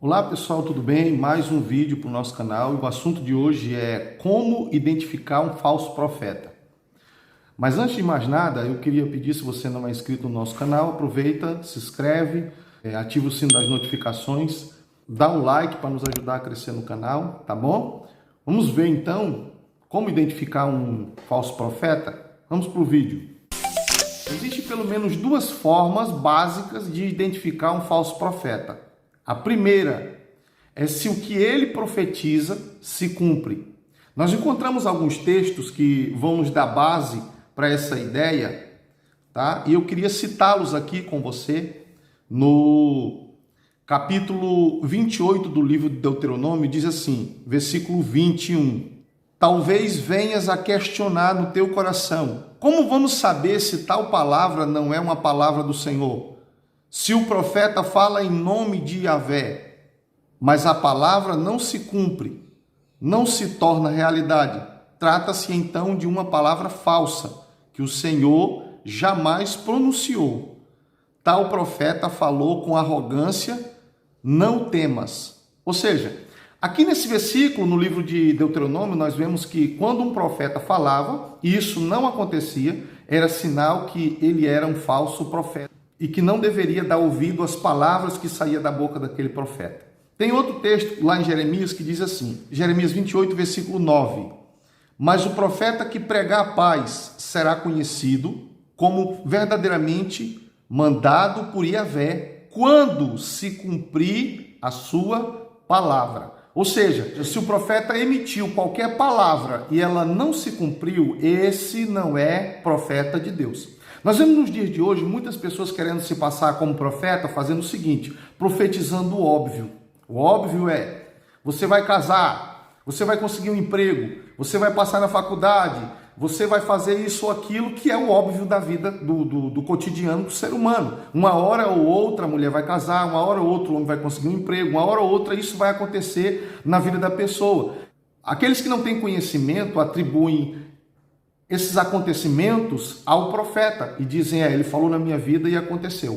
Olá pessoal, tudo bem? Mais um vídeo para o nosso canal e o assunto de hoje é como identificar um falso profeta. Mas antes de mais nada, eu queria pedir, se você não é inscrito no nosso canal, aproveita, se inscreve, ativa o sino das notificações, dá um like para nos ajudar a crescer no canal, tá bom? Vamos ver então como identificar um falso profeta? Vamos para o vídeo. Existem pelo menos duas formas básicas de identificar um falso profeta. A primeira é se o que ele profetiza se cumpre. Nós encontramos alguns textos que vão nos dar base para essa ideia, tá? E eu queria citá-los aqui com você. No capítulo 28 do livro de Deuteronômio, diz assim, versículo 21. Talvez venhas a questionar no teu coração: como vamos saber se tal palavra não é uma palavra do Senhor? Se o profeta fala em nome de Yahvé, mas a palavra não se cumpre, não se torna realidade, trata-se então de uma palavra falsa, que o Senhor jamais pronunciou. Tal profeta falou com arrogância: não temas. Ou seja, aqui nesse versículo, no livro de Deuteronômio, nós vemos que quando um profeta falava, e isso não acontecia, era sinal que ele era um falso profeta e que não deveria dar ouvido às palavras que saíam da boca daquele profeta. Tem outro texto lá em Jeremias que diz assim, Jeremias 28, versículo 9. Mas o profeta que pregar a paz será conhecido como verdadeiramente mandado por Yahvé, quando se cumprir a sua palavra. Ou seja, se o profeta emitiu qualquer palavra e ela não se cumpriu, esse não é profeta de Deus. Nós vemos nos dias de hoje muitas pessoas querendo se passar como profeta, fazendo o seguinte, profetizando o óbvio. O óbvio é, você vai casar, você vai conseguir um emprego, você vai passar na faculdade, você vai fazer isso ou aquilo, que é o óbvio da vida, do cotidiano do ser humano. Uma hora ou outra a mulher vai casar, uma hora ou outra o homem vai conseguir um emprego, uma hora ou outra isso vai acontecer na vida da pessoa. Aqueles que não têm conhecimento atribuem esses acontecimentos ao profeta e dizem, ele falou na minha vida e aconteceu.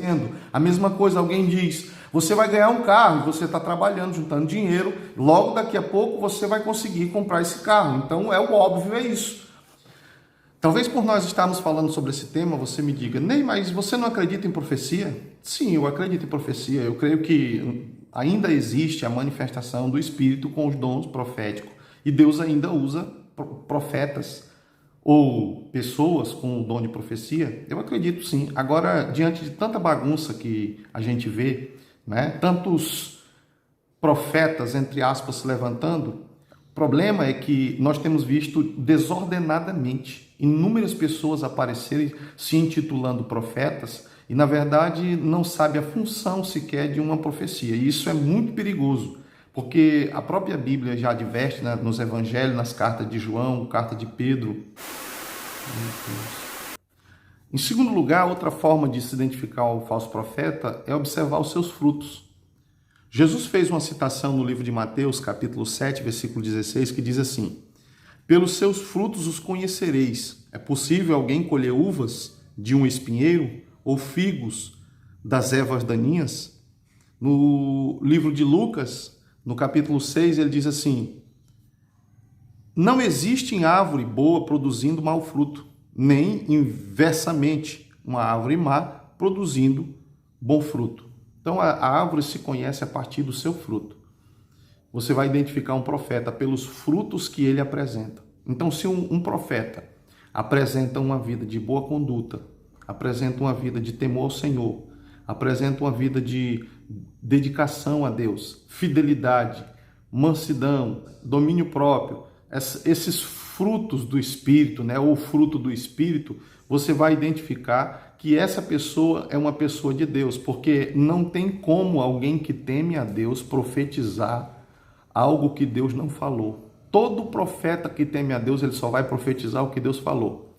A mesma coisa, alguém diz, você vai ganhar um carro, você está trabalhando, juntando dinheiro, logo daqui a pouco você vai conseguir comprar esse carro. Então é o óbvio, é isso. Talvez por nós estarmos falando sobre esse tema, você me diga, Ney, mas você não acredita em profecia? Sim, eu acredito em profecia. Eu creio que ainda existe a manifestação do Espírito com os dons proféticos. E Deus ainda usa profetas ou pessoas com o dom de profecia. Eu acredito sim. Agora, diante de tanta bagunça que a gente vê, tantos profetas, entre aspas, se levantando, o problema é que nós temos visto desordenadamente inúmeras pessoas aparecerem se intitulando profetas e, na verdade, não sabe a função sequer de uma profecia. E isso é muito perigoso, porque a própria Bíblia já adverte, nos evangelhos, nas cartas de João, carta de Pedro. Em segundo lugar, outra forma de se identificar ao falso profeta é observar os seus frutos. Jesus fez uma citação no livro de Mateus, capítulo 7, versículo 16, que diz assim, pelos seus frutos os conhecereis. É possível alguém colher uvas de um espinheiro ou figos das ervas daninhas? No livro de Lucas, no capítulo 6, ele diz assim, não existe árvore boa produzindo mau fruto, nem inversamente uma árvore má produzindo bom fruto. Então, a árvore se conhece a partir do seu fruto. Você vai identificar um profeta pelos frutos que ele apresenta. Então, se um profeta apresenta uma vida de boa conduta, apresenta uma vida de temor ao Senhor, apresenta uma vida de dedicação a Deus, fidelidade, mansidão, domínio próprio, esses frutos do Espírito, ou fruto do Espírito, você vai identificar que essa pessoa é uma pessoa de Deus, porque não tem como alguém que teme a Deus profetizar algo que Deus não falou. Todo profeta que teme a Deus, ele só vai profetizar o que Deus falou.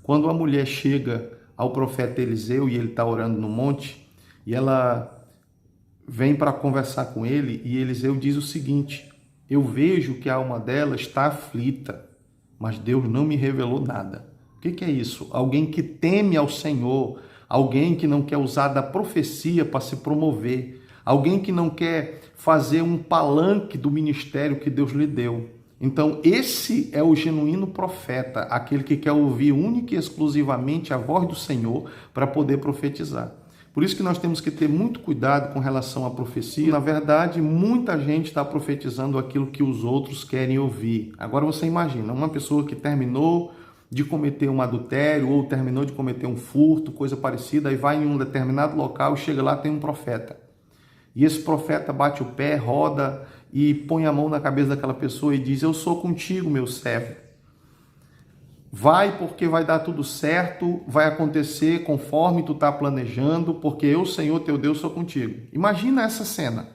Quando a mulher chega ao profeta Eliseu e ele está orando no monte, e ela vem para conversar com ele, e Eliseu diz o seguinte, eu vejo que a alma dela está aflita, mas Deus não me revelou nada. O que é isso? Alguém que teme ao Senhor, alguém que não quer usar da profecia para se promover, alguém que não quer fazer um palanque do ministério que Deus lhe deu. Então, esse é o genuíno profeta, aquele que quer ouvir única e exclusivamente a voz do Senhor para poder profetizar. Por isso que nós temos que ter muito cuidado com relação à profecia. Na verdade, muita gente está profetizando aquilo que os outros querem ouvir. Agora você imagina, uma pessoa que terminou de cometer um adultério ou terminou de cometer um furto, coisa parecida, aí vai em um determinado local e chega lá, tem um profeta. E esse profeta bate o pé, roda e põe a mão na cabeça daquela pessoa e diz: eu sou contigo, meu servo. Vai porque vai dar tudo certo, vai acontecer conforme tu está planejando, porque eu, Senhor teu Deus, sou contigo. Imagina essa cena.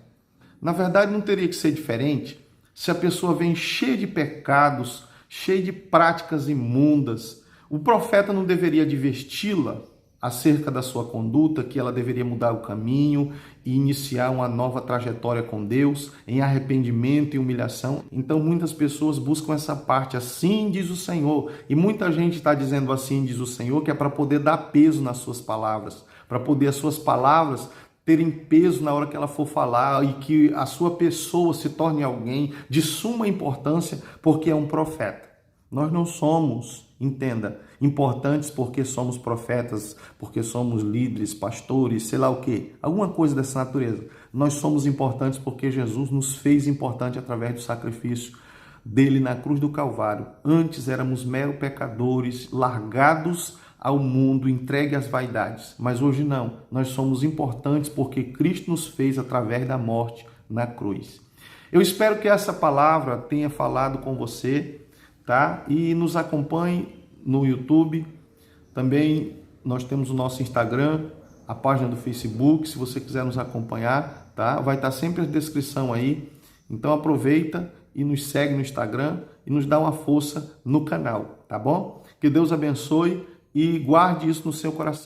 Na verdade, não teria que ser diferente se a pessoa vem cheia de pecados, cheia de práticas imundas. O profeta não deveria adverti-la acerca da sua conduta, que ela deveria mudar o caminho e iniciar uma nova trajetória com Deus, em arrependimento e humilhação. Então muitas pessoas buscam essa parte, assim diz o Senhor, e muita gente está dizendo assim diz o Senhor, que é para poder dar peso nas suas palavras, para poder as suas palavras terem peso na hora que ela for falar e que a sua pessoa se torne alguém de suma importância porque é um profeta. Nós não somos, entenda, importantes porque somos profetas, porque somos líderes, pastores, sei lá o quê, alguma coisa dessa natureza. Nós somos importantes porque Jesus nos fez importante através do sacrifício dele na cruz do Calvário. Antes éramos meros pecadores, largados ao mundo, entregue às vaidades. Mas hoje não, nós somos importantes porque Cristo nos fez através da morte na cruz. Eu espero que essa palavra tenha falado com você, tá? E nos acompanhe no YouTube. Também nós temos o nosso Instagram, a página do Facebook, se você quiser nos acompanhar, tá? Vai estar sempre a descrição aí. Então aproveita e nos segue no Instagram e nos dá uma força no canal, tá bom? Que Deus abençoe e guarde isso no seu coração.